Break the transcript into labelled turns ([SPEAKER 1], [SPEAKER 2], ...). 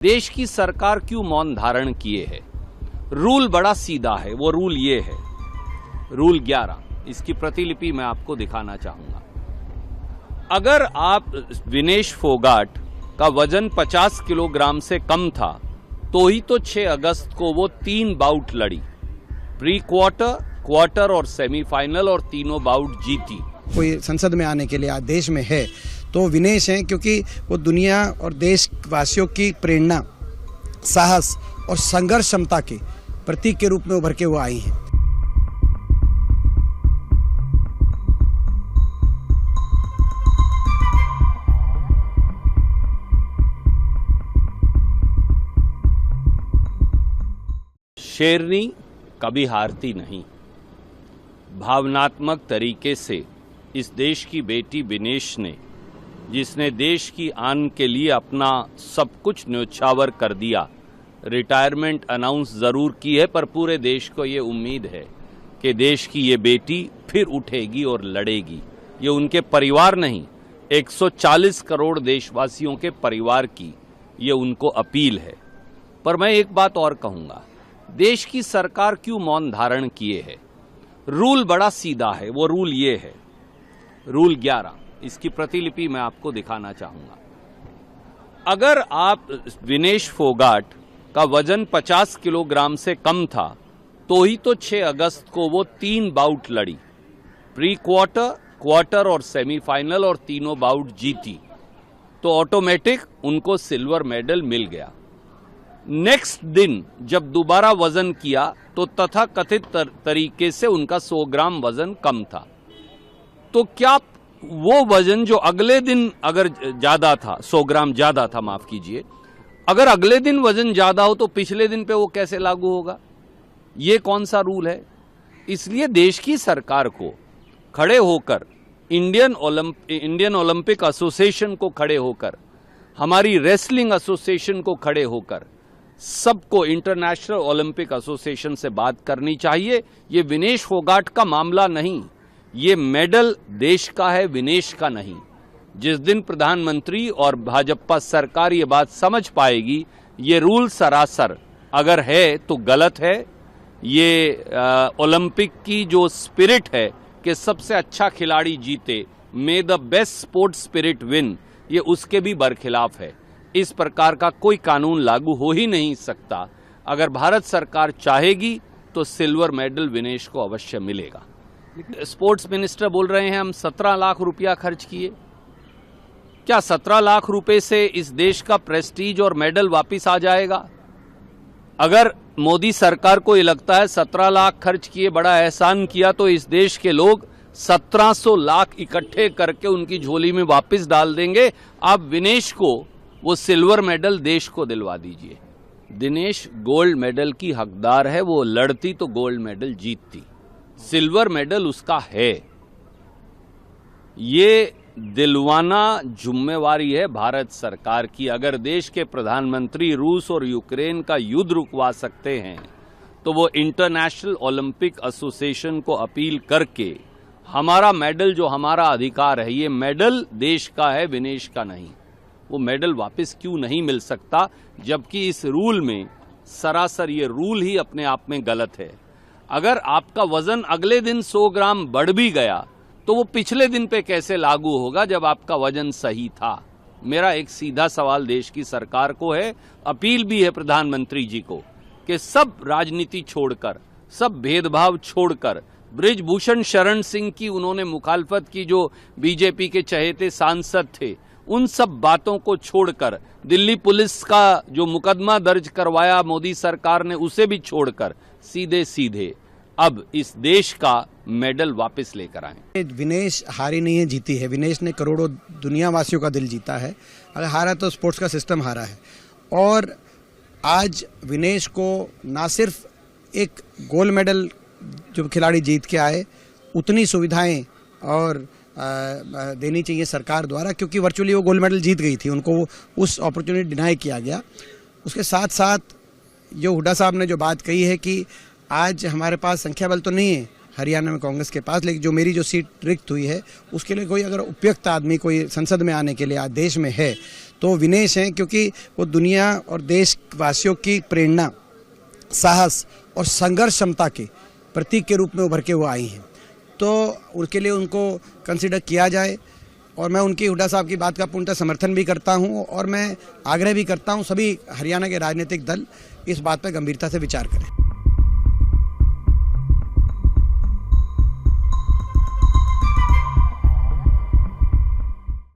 [SPEAKER 1] देश की सरकार क्यों मौन धारण किए है? रूल बड़ा सीधा है। वो रूल ये है, रूल 11, इसकी प्रतिलिपि मैं आपको दिखाना चाहूंगा। अगर आप विनेश फोगाट का वजन 50 किलोग्राम से कम था तो ही तो 6 अगस्त को वो 3 बाउट लड़ी, प्री क्वार्टर, क्वार्टर और सेमीफाइनल, और तीनों बाउट जीती।
[SPEAKER 2] कोई संसद में आने के लिए आदेश में है तो विनेश हैं, क्योंकि वो दुनिया और देशवासियों की प्रेरणा, साहस और संघर्ष क्षमता के प्रतीक के रूप में उभर के वो आई हैं।
[SPEAKER 1] शेरनी कभी हारती नहीं। भावनात्मक तरीके से इस देश की बेटी विनेश ने, जिसने देश की आन के लिए अपना सब कुछ न्योछावर कर दिया, रिटायरमेंट अनाउंस जरूर की है, पर पूरे देश को ये उम्मीद है कि देश की ये बेटी फिर उठेगी और लड़ेगी। ये उनके परिवार नहीं, 140 करोड़ देशवासियों के परिवार की ये उनको अपील है। पर मैं एक बात और कहूंगा, देश की सरकार क्यों मौन धारण किए है? रूल बड़ा सीधा है। वो रूल ये है, रूल 11, इसकी प्रतिलिपि मैं आपको दिखाना चाहूंगा। अगर आप विनेश फोगाट का वजन 50 किलोग्राम से कम था तो ही तो 6 अगस्त को वो 3 बाउट लड़ी, प्री क्वार्टर, क्वार्टर और सेमीफाइनल, और तीनों बाउट जीती, तो ऑटोमेटिक उनको सिल्वर मेडल मिल गया। नेक्स्ट दिन जब दोबारा वजन किया तो तथाकथित तरीके से उनका 100 ग्राम वजन कम था। तो क्या वो वजन जो अगले दिन अगर ज्यादा था, 100 ग्राम ज्यादा था, माफ कीजिए, अगर अगले दिन वजन ज्यादा हो तो पिछले दिन पे वो कैसे लागू होगा? ये कौन सा रूल है? इसलिए देश की सरकार को खड़े होकर, इंडियन ओलंपिक एसोसिएशन को खड़े होकर, हमारी रेसलिंग एसोसिएशन को खड़े होकर, सबको इंटरनेशनल ओलंपिक एसोसिएशन से बात करनी चाहिए। ये विनेश फोगाट का मामला नहीं, ये मेडल देश का है, विनेश का नहीं। जिस दिन प्रधानमंत्री और भाजपा सरकार ये बात समझ पाएगी, ये रूल सरासर अगर है तो गलत है। ये ओलंपिक की जो स्पिरिट है कि सबसे अच्छा खिलाड़ी जीते, मे the best sports spirit win, ये उसके भी बरखिलाफ है। इस प्रकार का कोई कानून लागू हो ही नहीं सकता। अगर भारत सरकार चाहेगी तो सिल्वर मेडल विनेश को अवश्य मिलेगा। स्पोर्ट्स मिनिस्टर बोल रहे हैं हम 17 लाख रुपया खर्च किए। क्या 17 लाख रुपए से इस देश का प्रेस्टीज और मेडल वापिस आ जाएगा? अगर मोदी सरकार को ये लगता है 17 लाख खर्च किए, बड़ा एहसान किया, तो इस देश के लोग 1700 लाख इकट्ठे करके उनकी झोली में वापिस डाल देंगे। आप विनेश को वो सिल्वर मेडल देश को दिलवा दीजिए। दिनेश गोल्ड मेडल की हकदार है, वो लड़ती तो गोल्ड मेडल जीतती, सिल्वर मेडल उसका है। ये दिलवाना जिम्मेवारी है भारत सरकार की। अगर देश के प्रधानमंत्री रूस और यूक्रेन का युद्ध रुकवा सकते हैं तो वो इंटरनेशनल ओलंपिक एसोसिएशन को अपील करके हमारा मेडल, जो हमारा अधिकार है, ये मेडल देश का है, विनेश का नहीं, वो मेडल वापस क्यों नहीं मिल सकता? जबकि इस रूल में सरासर ये रूल ही अपने आप में गलत है। अगर आपका वजन अगले दिन 100 ग्राम बढ़ भी गया तो वो पिछले दिन पे कैसे लागू होगा जब आपका वजन सही था? मेरा एक सीधा सवाल देश की सरकार को है, अपील भी है प्रधानमंत्री जी को, कि सब राजनीति छोड़कर, सब भेदभाव छोड़कर, बृजभूषण शरण सिंह की उन्होंने मुखालफत की, जो बीजेपी के चहेते सांसद थे, उन सब बातों को छोड़कर, दिल्ली पुलिस का जो मुकदमा दर्ज करवाया मोदी सरकार ने, उसे भी छोड़कर सीधे सीधे अब इस देश का मेडल वापस लेकर आए।
[SPEAKER 2] विनेश हारी नहीं है, जीती है। विनेश ने करोड़ों दुनिया वासियों का दिल जीता है। अगर हारा तो स्पोर्ट्स का सिस्टम हारा है। और आज विनेश को ना सिर्फ एक गोल्ड मेडल जो खिलाड़ी जीत के आए, उतनी सुविधाएं और देनी चाहिए सरकार द्वारा, क्योंकि वर्चुअली वो गोल्ड मेडल जीत गई थी, उनको उस अपॉर्चुनिटी डिनाई किया गया। उसके साथ साथ जो हुड्डा साहब ने जो बात कही है कि आज हमारे पास संख्या बल तो नहीं है हरियाणा में कांग्रेस के पास, लेकिन जो मेरी जो सीट रिक्त हुई है उसके लिए कोई अगर उपयुक्त आदमी कोई संसद में आने के लिए आदेश में है तो विनेश हैं, क्योंकि वो दुनिया और देशवासियों की प्रेरणा, साहस और संघर्ष क्षमता के प्रतीक के रूप में उभर के वो आई हैं। तो उनके लिए उनको कंसिडर किया जाए, और मैं उनकी हुड्डा साहब की बात का पूर्णतः समर्थन भी करता हूं, और मैं आग्रह भी करता हूं सभी हरियाणा के राजनीतिक दल इस बात पर गंभीरता से विचार करें।